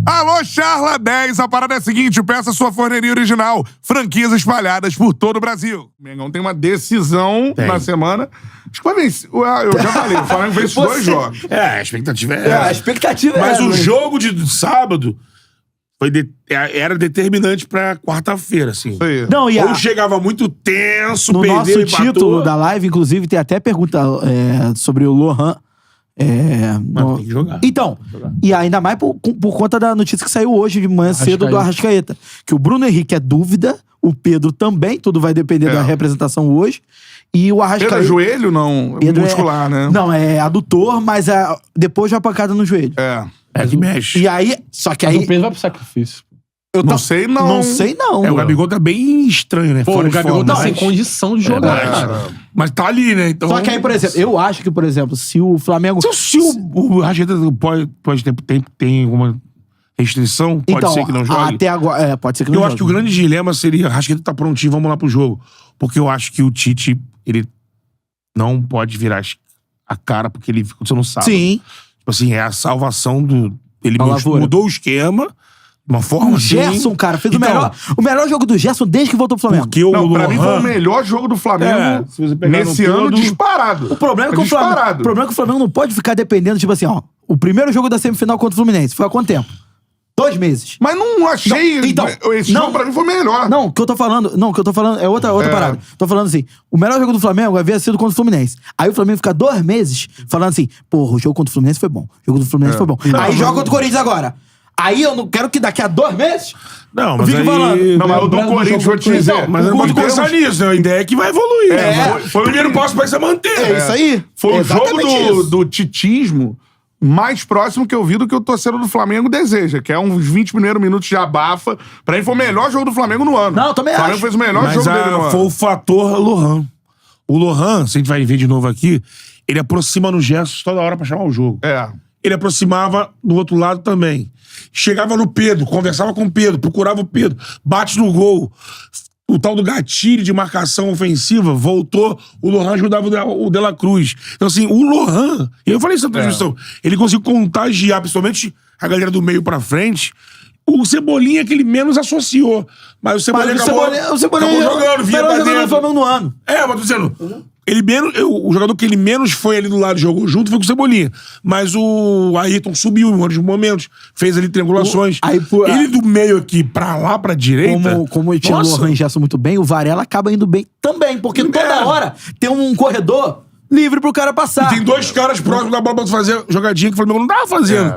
Alô, Charla 10, a parada é a seguinte, peça sua forneria original, franquias espalhadas por todo o Brasil. O Mengão tem uma decisão na semana. Acho que vai vencer. Eu já falei, o Flamengo vence 2 jogos. A expectativa a expectativa Mas o né? jogo de sábado era determinante pra quarta-feira, assim. Isso aí. Não, Ou chegava muito tenso, no perdeu, nosso empatou. título da live, inclusive, tem até pergunta sobre o Lohan. Mas tem que jogar. Então, e ainda mais por conta da notícia que saiu hoje de manhã cedo do Arrascaeta. Que o Bruno Henrique é dúvida, o Pedro também, tudo vai depender da representação hoje. E o Arrascaeta... Pedro é joelho, não? Pedro muscular, né? Não, é adutor, mas depois de uma pancada no joelho. É que mexe. E aí... Só que aí... O Pedro vai pro sacrifício. Não sei, não. Não sei, não. O Gabigol tá bem estranho, né? Pô, Fora o de Gabigol forma, tá sem mas- condição de jogar, cara. Mas tá ali, né? Então... Só que aí, por exemplo, eu acho que, por exemplo, se o Flamengo... Se o Arrascaeta pode ter alguma restrição, pode então, ser que não jogue. até agora... pode ser que não Eu jogue. acho que o grande dilema seria Arrascaeta tá prontinho, vamos lá pro jogo. Porque eu acho que o Tite, ele não pode virar a cara porque ele você não sabe. Sim. Tipo assim, é a salvação do... Ele A lavoura. mudou o esquema de uma forma O assim... Gerson, cara, fez Então, o melhor jogo do Gerson desde que voltou pro Flamengo. Porque o Não, pra mim foi o Lohan... melhor jogo do Flamengo se você pegar nesse no ano todo- disparado. O problema é que o Flamengo não pode ficar dependendo, tipo assim, ó. O primeiro jogo da semifinal contra o Fluminense foi há quanto tempo? 2 meses. Mas não achei... Não, então, esse não. jogo pra mim foi melhor. Não, o que eu tô falando é outra parada. Tô falando assim, o melhor jogo do Flamengo havia sido contra o Fluminense. Aí o Flamengo fica 2 meses falando assim, porra, o jogo contra o Fluminense foi bom. O jogo do Fluminense foi bom. Aí joga contra o Corinthians agora. Aí eu não quero que daqui a 2 meses... Não, mas Fica aí... falando. Não, mas o do Corinthians, vou te dizer. Mas não pode pensar nisso, né? A ideia é que vai evoluir. foi o primeiro passo vai ser manter. É isso aí. Foi o Exatamente jogo isso. do titismo mais próximo que eu vi do que o torcedor do Flamengo deseja, que é uns 20 primeiros minutos de abafa. Pra mim foi o melhor jogo do Flamengo no ano. Não, eu também O Flamengo acho. fez o melhor Mas jogo dele no foi ano. o fator Lohan. O Lohan, se a gente vai ver de novo aqui, ele aproxima no gesto toda hora pra chamar o jogo. Ele aproximava no outro lado também. Chegava no Pedro, conversava com o Pedro, procurava o Pedro, bate no gol. O tal do gatilho de marcação ofensiva voltou, o Lohan ajudava o De La Cruz. Então, assim, o Lohan, e eu falei isso na transmissão, ele conseguiu contagiar, principalmente a galera do meio pra frente. O Cebolinha que ele menos associou. Mas o Cebolinha o Cebolinha acabou jogando, vinha melhor pra jogador do dentro. Flamengo no ano. Mas tô dizendo, o jogador que ele menos foi ali do lado, jogou junto, foi com o Cebolinha. Mas o Ayrton subiu em vários momentos, fez ali triangulações. Ele do meio aqui, pra lá, pra direita... Como tinha o Lohan e Gerson muito bem, o Varela acaba indo bem também, porque toda hora tem um corredor livre pro cara passar. E tem 2 caras próximos da bola pra fazer jogadinha que o Flamengo não tava fazendo.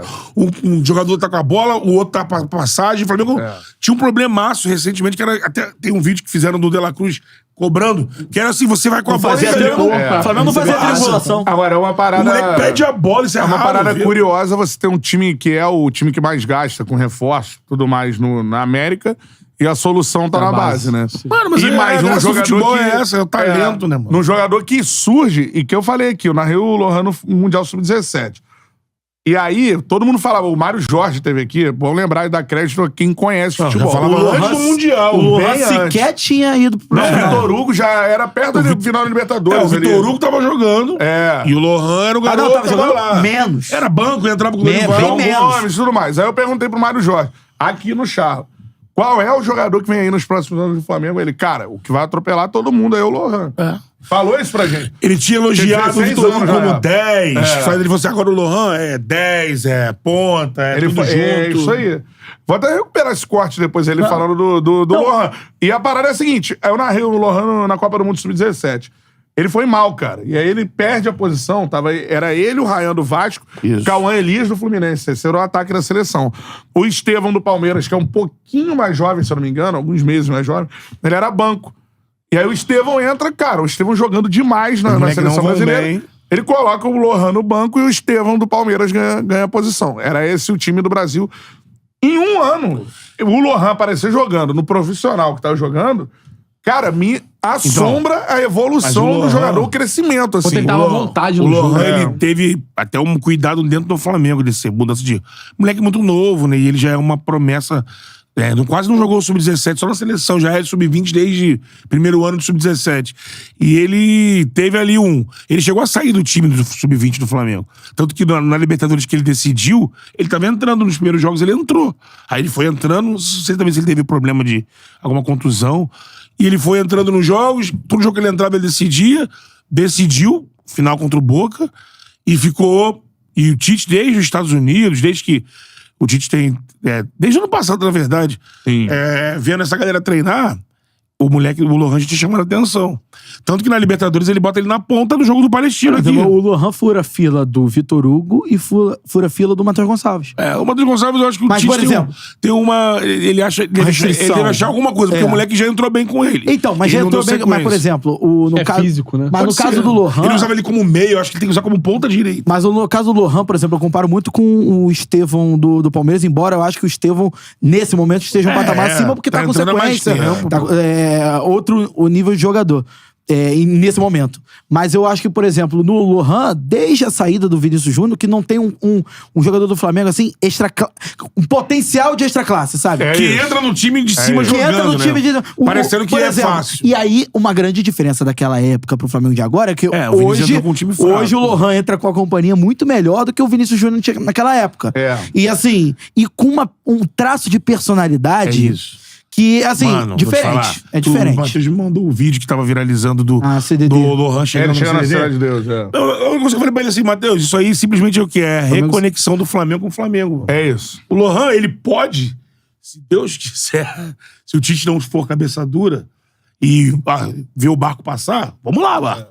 Um jogador tá com a bola, o outro tá pra passagem. O Flamengo tinha um problemaço recentemente, que era até tem um vídeo que fizeram do De La Cruz cobrando, que era assim, você vai com a bola... O Flamengo não fazia triangulação. Agora, é uma O parada... moleque pede a bola, isso é uma raro, parada viu? curiosa você ter um time que é o time que mais gasta com reforço, tudo mais na América, e a solução tá na base, né? Mano, mas e mais um jogador futebol que... é essa, é o talento, né, mano? Num jogador que surge, e que eu falei aqui, eu narrei o Lohan no Mundial Sub-17. E aí, todo mundo falava, o Mário Jorge teve aqui, vamos lembrar e dar crédito a quem conhece futebol. Já falava antes do Mundial. O Lohan bem sequer antes. tinha ido pro Não, o Vitor Hugo já era perto do final da Libertadores. O Vitor Hugo tava jogando. E o Lohan era o garoto não, tava que jogando lá. menos. Era banco, entrava com o Bem Dorival. menos. Gomes e tudo mais. Aí eu perguntei pro Mário Jorge, aqui no Charla, qual é o jogador que vem aí nos próximos anos do Flamengo? Ele, cara, o que vai atropelar todo mundo é o Lohan. Falou isso pra gente. Ele tinha elogiado o 16 Vitor Hugo anos já. como 10. Ele falou assim, agora o Lohan é 10, é ponta, é tudo junto. É isso aí. Vou até recuperar esse corte depois, ele falando do Lohan. E a parada é a seguinte, eu narrei o Lohan na Copa do Mundo Sub-17. Ele foi mal, cara. E aí ele perde a posição. Era ele, o Ryan do Vasco, Cauã Elias do Fluminense. Terceiro ataque da seleção. O Estevão do Palmeiras, que é um pouquinho mais jovem, se eu não me engano, alguns meses mais jovem, ele era banco. E aí o Estevão entra, cara, o Estevão jogando demais na seleção brasileira. Bem. Ele coloca o Lohan no banco e o Estevão do Palmeiras ganha a posição. Era esse o time do Brasil. Em um ano, o Lohan aparecer jogando no profissional que tava jogando, cara, me assombra a evolução do jogador, o crescimento, assim. Ele tava à vontade o no Lohan, jogo. ele teve até um cuidado dentro do Flamengo desse mudança de... Moleque muito novo, né? E ele já é uma promessa Quase não jogou o Sub-17, só na seleção. Já é Sub-20 desde primeiro ano do Sub-17. E ele teve ali Ele chegou a sair do time do Sub-20 do Flamengo. Tanto que na Libertadores que ele decidiu, ele tava entrando nos primeiros jogos, ele entrou. Aí ele foi entrando, não sei também se ele teve problema de alguma contusão. E ele foi entrando nos jogos, todo jogo que ele entrava ele decidiu, final contra o Boca, e ficou... E o Tite, desde os Estados Unidos, desde que o Tite tem... desde o ano passado, na verdade, vendo essa galera treinar, o Lohan já tinha chamado a atenção. Tanto que na Libertadores ele bota ele na ponta do jogo do Palestino aqui. O Lohan fura a fila do Vitor Hugo e fura a fila do Matheus Gonçalves. O Matheus Gonçalves, eu acho que o Tite por exemplo, tem uma... Ele deve achar alguma coisa, porque o moleque já entrou bem com ele. Então, mas já entrou bem... Mas, por exemplo, no caso... físico, né? Mas no caso do Lohan... Ele usava ele como meio, eu acho que ele tem que usar como ponta direita. Mas no caso do Lohan, por exemplo, eu comparo muito com o Estevão do Palmeiras, embora eu acho que o Estevão, nesse momento, esteja um patamar acima, porque tá com sequência. Outro nível de jogador. Nesse momento. Mas eu acho que, por exemplo, no Lohan, desde a saída do Vinícius Júnior, que não tem um jogador do Flamengo, assim, um potencial de extra classe, sabe? Que entra no time de cima jogando, entra no time de... Parecendo que é fácil. E aí, uma grande diferença daquela época pro Flamengo de agora é que hoje o Lohan entra com a companhia muito melhor do que o Vinícius Júnior tinha naquela época. E assim, com um traço de personalidade... É isso. Que, assim, diferente. É diferente. O Matheus me mandou um vídeo que tava viralizando do Lohan chegando na Cidade de Deus. Eu falei pra ele assim, Matheus, isso aí simplesmente é o que? É a reconexão do Flamengo com o Flamengo. É isso. O Lohan, ele pode, se Deus quiser, se o Tite não for cabeça dura e ver o barco passar, vamos lá, barco.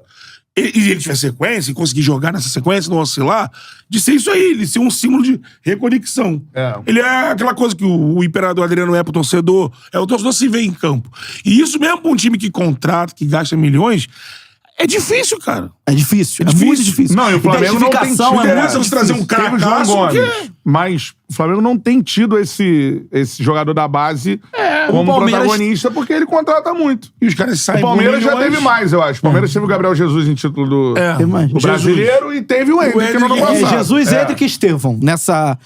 E ele tiver sequência, e conseguir jogar nessa sequência, não oscilar, de ser isso aí, ele ser um símbolo de reconexão. Ele é aquela coisa que o imperador Adriano é pro torcedor, o torcedor se vê em campo. E isso mesmo pra um time que contrata, que gasta milhões, é difícil, cara. É difícil. É muito difícil. Não, e o Flamengo não tem tido... Você trazer um cara mas o Flamengo não tem tido esse jogador da base como protagonista, porque ele contrata muito. E os caras saem. O Palmeiras já teve mais, eu acho. O Palmeiras teve o Gabriel Jesus em título do brasileiro e teve o Hendrick no ano passado. Jesus, Hendrick e Estevão.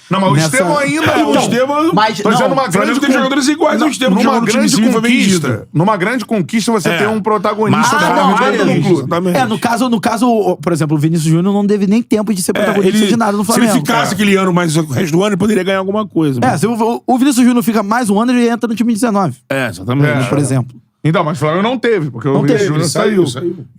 Não, mas o Estevão ainda... O Estevão... O Flamengo tem jogadores iguais ao Estevão. Numa grande conquista, você tem um protagonista no clube. No caso, por exemplo, o Vinícius Júnior não teve nem tempo de ser protagonista de nada no Flamengo. Se ele ficasse aquele ano mais o resto do ano, ele poderia ganhar alguma coisa. Se o Vinícius Júnior fica mais um ano, ele entra no time de 19. Exatamente. Por exemplo. Então, mas o Flamengo não teve, porque o Vinícius Júnior saiu.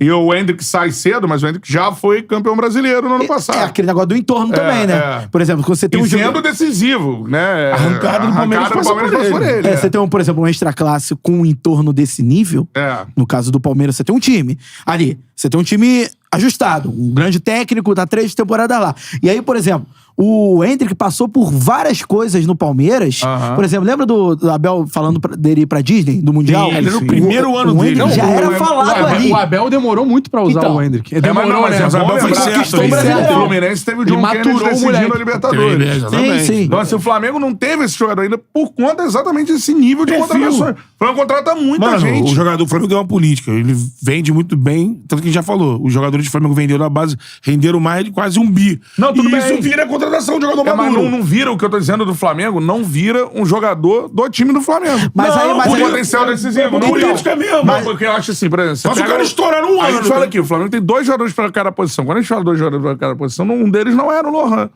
E o Hendrick sai cedo, mas o Hendrick já foi campeão brasileiro no ano passado. Aquele negócio do entorno também, né? Por exemplo, quando você tem sendo decisivo, né? Arrancado do Palmeiras por ele. Você tem, por exemplo, um extra-classe com um entorno desse nível. No caso do Palmeiras, você tem um time. Ali, você tem um time ajustado. Um grande técnico, tá 3 temporadas lá. E aí, por exemplo... O Hendrick passou por várias coisas no Palmeiras. Por exemplo, lembra do Abel falando dele ir pra Disney, do Mundial? Ele era o primeiro ano dele. O já era falado ali. O Abel demorou muito pra usar o Hendrick. Demorou, né? O Abel foi certo. O Fluminense teve o John Kennedy decidindo a Libertadores. Sim. Então, assim, o Flamengo não teve esse jogador ainda por conta exatamente desse nível de contratações. O Flamengo contrata muita gente. O jogador do Flamengo tem uma política. Ele vende muito bem. Tanto que a gente já falou. Os jogadores do Flamengo venderam na base, renderam mais de quase 1 bi. Não, tudo bem. Isso vira contratação de jogador maduro. Mas não vira o que eu tô dizendo do Flamengo, não vira um jogador do time do Flamengo. Mas o potencial decisivo. Não, política mesmo. Porque eu acho assim, por exemplo... Mas o cara estouraram um ano. A gente fala aqui, o Flamengo tem 2 jogadores para cada posição. Quando a gente fala 2 jogadores para cada posição, um deles não era o Lohan.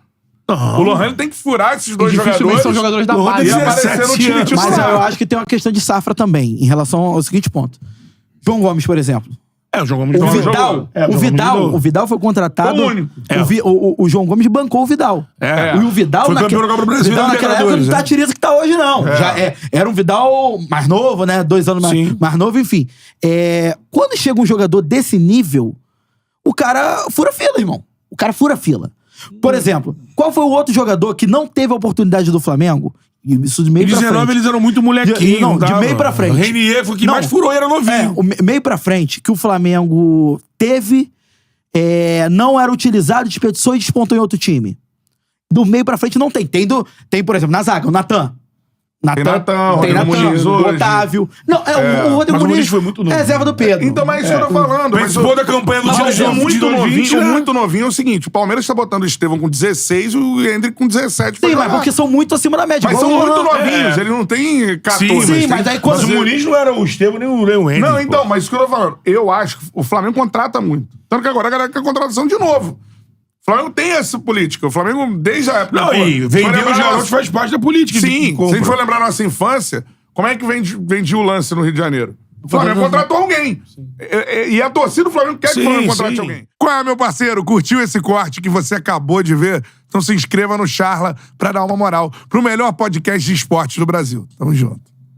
O Lohan ele tem que furar esses 2 jogadores. São jogadores da base. E aparecer no time titular. Mas eu acho que tem uma questão de safra também, em relação ao seguinte ponto. João Gomes, por exemplo. O João Gomes o Vidal foi contratado. O único. O João Gomes bancou o Vidal. E o Vidal, foi campeão da Copa do Brasil, Vidal naquela época não tá tiriza que tá hoje, não. Era um Vidal mais novo, né? 2 anos mais novo, enfim. Quando chega um jogador desse nível, o cara fura fila, irmão. O cara fura fila. Por exemplo, qual foi o outro jogador que não teve a oportunidade do Flamengo? Isso de meio pra frente. Em 19 eles eram muito molequinhos. De meio pra frente. O Renier foi o que mais furou e era novinho. Meio pra frente, que o Flamengo teve, não era utilizado, desperdiçou e despontou em outro time. Do meio pra frente não tem. Tem, por exemplo, na zaga, o Natan. Tem Natan, tem Rodrigo Muniz hoje. Otávio. Não, o Rodrigo Mas o Muniz Muniz foi muito novo. é reserva do Pedro. Então, mas isso que eu tô falando. Participou da campanha do Mas time o de muito 2020, novinho, né? o muito novinho é o seguinte, o Palmeiras tá botando o Estevão com 16 e o Hendrick com 17. Sim, mas porque são muito acima da média. Mas igual são o muito Lohan. novinhos, ele não tem 14. Sim, mas aí quando... Mas o Muniz não era o Estevão nem o Henrique. Não, então, mas isso que eu tô falando. Eu acho que o Flamengo contrata muito. Tanto que agora a galera quer contratação de novo. O Flamengo tem essa política. O Flamengo, desde a época... Não, e vender os garotos faz parte da política. Sim, se a gente for lembrar nossa infância, como é que vendia o lance no Rio de Janeiro? O Flamengo contratou alguém. E a torcida do Flamengo quer que o Flamengo contrate alguém. Qual é, meu parceiro? Curtiu esse corte que você acabou de ver? Então se inscreva no Charla pra dar uma moral pro melhor podcast de esportes do Brasil. Tamo junto.